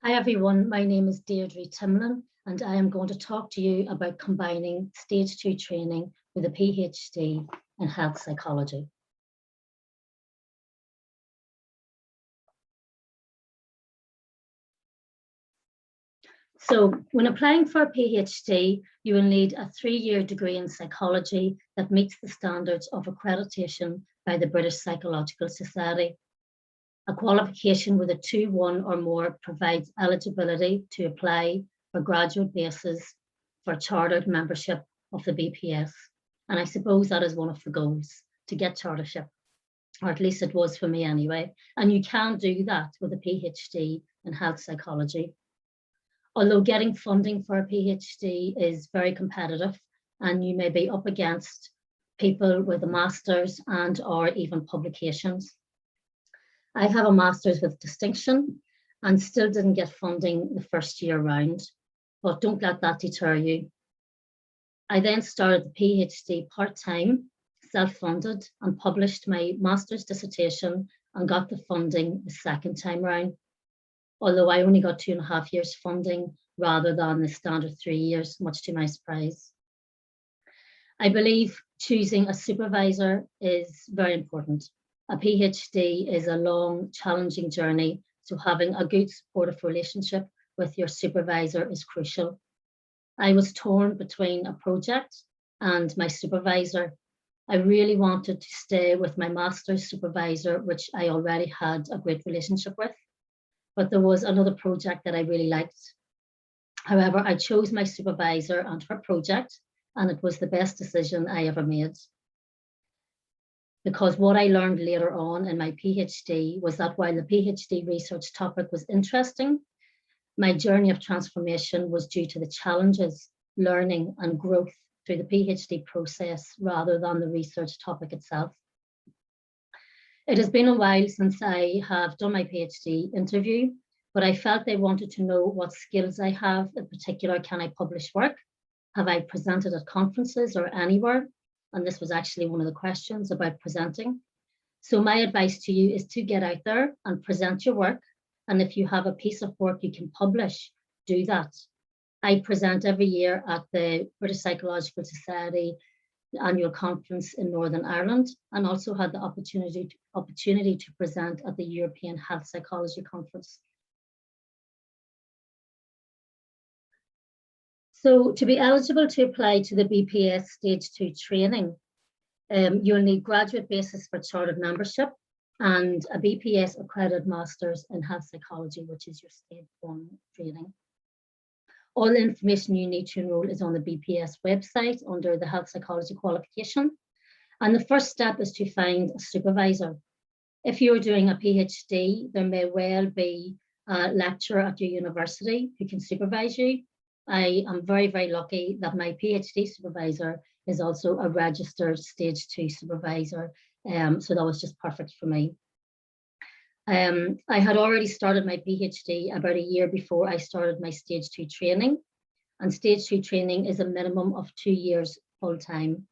Hi everyone, my name is Deirdre Timlin and I am going to talk to you about combining stage 2 training with a PhD in health psychology. So when applying for a PhD, you will need a 3-year degree in psychology that meets the standards of accreditation by the British Psychological Society. A qualification with a 2-1 or more provides eligibility to apply for graduate basis for chartered membership of the BPS. And I suppose that is one of the goals, to get chartership, or at least it was for me anyway. And you can do that with a PhD in health psychology. Although getting funding for a PhD is very competitive and you may be up against people with a master's and or even publications. I have a master's with distinction and still didn't get funding the first year round, but don't let that deter you. I then started the PhD part-time, self-funded, and published my master's dissertation and got the funding the second time round. Although I only got 2.5 years funding rather than the standard 3 years, much to my surprise. I believe choosing a supervisor is very important. A PhD is a long, challenging journey, so having a good supportive relationship with your supervisor is crucial. I was torn between a project and my supervisor. I really wanted to stay with my master's supervisor, which I already had a great relationship with, but there was another project that I really liked. However, I chose my supervisor and her project, and it was the best decision I ever made. Because what I learned later on in my PhD was that while the PhD research topic was interesting, my journey of transformation was due to the challenges, learning and growth through the PhD process rather than the research topic itself. It has been a while since I have done my PhD interview, but I felt they wanted to know what skills I have. In particular, can I publish work? Have I presented at conferences or anywhere? And this was actually one of the questions about presenting. So my advice to you is to get out there and present your work. And if you have a piece of work you can publish, do that. I present every year at the British Psychological Society annual conference in Northern Ireland, and also had the opportunity to present at the European Health Psychology Conference. So to be eligible to apply to the BPS Stage 2 training, you'll need graduate basis for chartered membership and a BPS accredited Masters in Health Psychology, which is your Stage 1 training. All the information you need to enroll is on the BPS website under the Health Psychology qualification. And the first step is to find a supervisor. If you're doing a PhD, there may well be a lecturer at your university who can supervise you. I am very, very lucky that my PhD supervisor is also a registered Stage 2 supervisor. So that was just perfect for me. I had already started my PhD about a year before I started my Stage 2 training. And Stage 2 training is a minimum of 2 years full-time.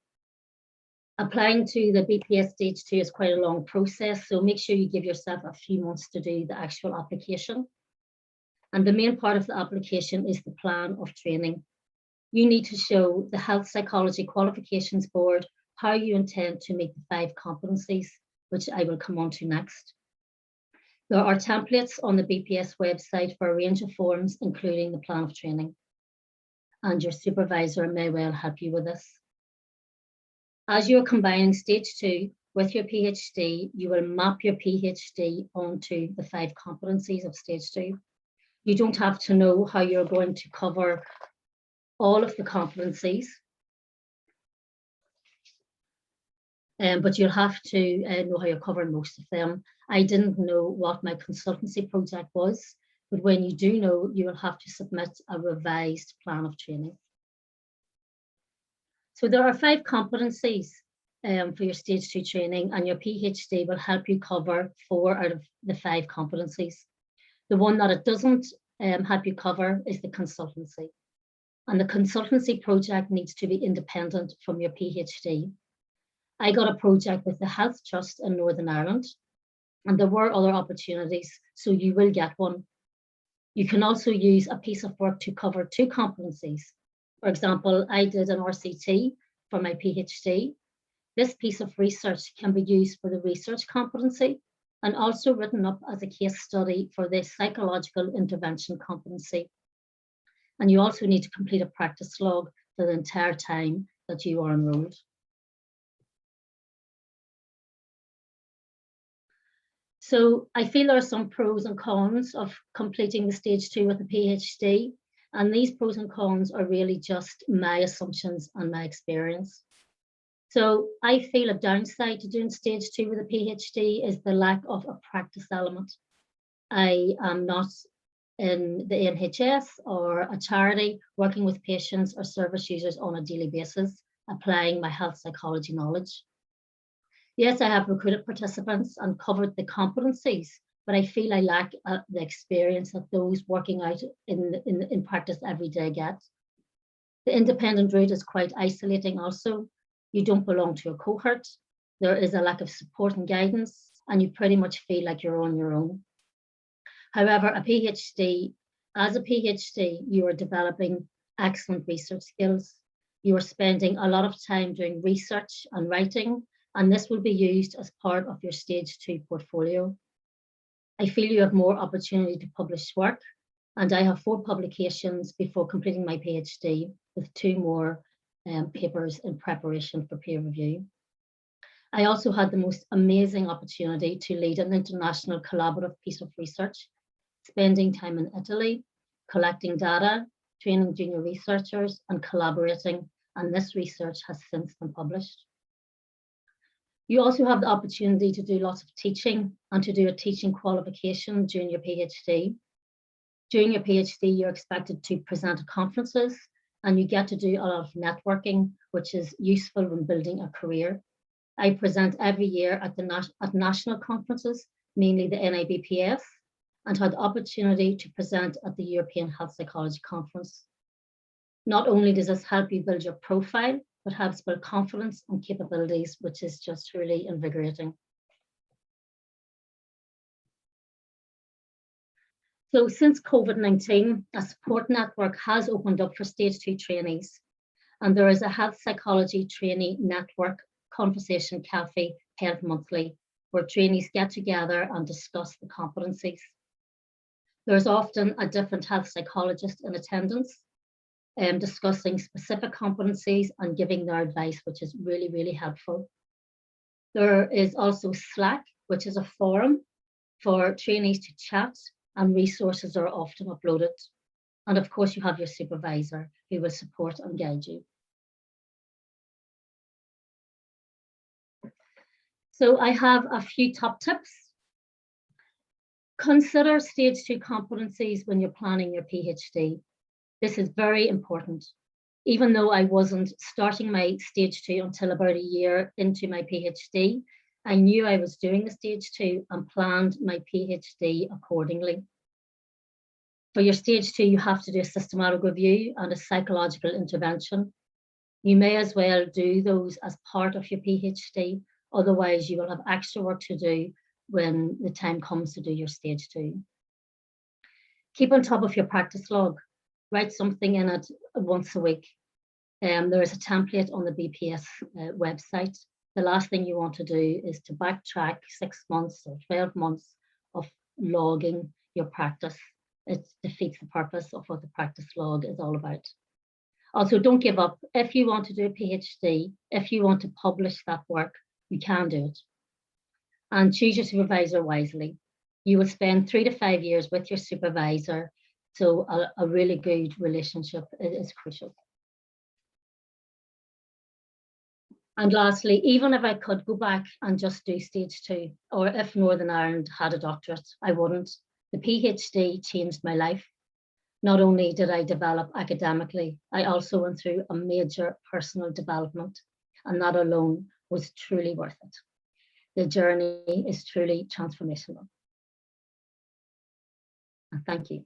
Applying to the BPS Stage 2 is quite a long process, so make sure you give yourself a few months to do the actual application. And the main part of the application is the plan of training. You need to show the Health Psychology Qualifications Board how you intend to meet the 5 competencies, which I will come on to next. There are templates on the BPS website for a range of forms, including the plan of training. And your supervisor may well help you with this. As you're combining Stage 2 with your PhD, you will map your PhD onto the 5 competencies of Stage 2. You don't have to know how you're going to cover all of the competencies, but you'll have to know how you're covering most of them. I didn't know what my consultancy project was, but when you do know, you will have to submit a revised plan of training. So there are 5 competencies for your Stage 2 training, and your PhD will help you cover 4 out of the 5 competencies. The one that it doesn't help you cover is the consultancy. And the consultancy project needs to be independent from your PhD. I got a project with the Health Trust in Northern Ireland, and there were other opportunities, so you will get one. You can also use a piece of work to cover 2 competencies. For example, I did an RCT for my PhD. This piece of research can be used for the research competency and also written up as a case study for the psychological intervention competency. And you also need to complete a practice log for the entire time that you are enrolled. So I feel there are some pros and cons of completing the stage 2 with a PhD. And these pros and cons are really just my assumptions and my experience. So I feel a downside to doing stage 2 with a PhD is the lack of a practice element. I am not in the NHS or a charity working with patients or service users on a daily basis, applying my health psychology knowledge. Yes, I have recruited participants and covered the competencies, but I feel I lack the experience that those working out in practice every day get. The independent route is quite isolating also. You don't belong to a cohort. There is a lack of support and guidance, and you pretty much feel like you're on your own. However, as a PhD, you are developing excellent research skills. You are spending a lot of time doing research and writing, and this will be used as part of your stage 2 portfolio. I feel you have more opportunity to publish work, and I have 4 publications before completing my PhD, with 2 more papers in preparation for peer review. I also had the most amazing opportunity to lead an international collaborative piece of research, spending time in Italy, collecting data, training junior researchers, and collaborating, and this research has since been published. You also have the opportunity to do lots of teaching and to do a teaching qualification during your PhD. During your PhD, you're expected to present at conferences, and you get to do a lot of networking, which is useful when building a career. I present every year at national conferences, mainly the NIBPS, and had the opportunity to present at the European Health Psychology Conference. Not only does this help you build your profile, but helps build confidence and capabilities, which is just really invigorating. So since COVID-19, a support network has opened up for stage 2 trainees, and there is a health psychology trainee network conversation cafe held monthly, where trainees get together and discuss the competencies. There's often a different health psychologist in attendance, discussing specific competencies and giving their advice, which is really, really helpful. There is also Slack, which is a forum for trainees to chat, and resources are often uploaded. And of course, you have your supervisor who will support and guide you. So I have a few top tips. Consider stage 2 competencies when you're planning your PhD. This is very important. Even though I wasn't starting my stage 2 until about a year into my PhD, I knew I was doing the stage 2 and planned my PhD accordingly. For your stage 2, you have to do a systematic review and a psychological intervention. You may as well do those as part of your PhD, otherwise you will have extra work to do when the time comes to do your stage 2. Keep on top of your practice log. Write something in it once a week. There is a template on the BPS website. The last thing you want to do is to backtrack 6 months or 12 months of logging your practice. It defeats the purpose of what the practice log is all about. Also, don't give up. If you want to do a PhD, if you want to publish that work, you can do it. And choose your supervisor wisely. You will spend 3 to 5 years with your supervisor, so a really good relationship is crucial. And lastly, even if I could go back and just do stage 2, or if Northern Ireland had a doctorate, I wouldn't. The PhD changed my life. Not only did I develop academically, I also went through a major personal development, and that alone was truly worth it. The journey is truly transformational. And thank you.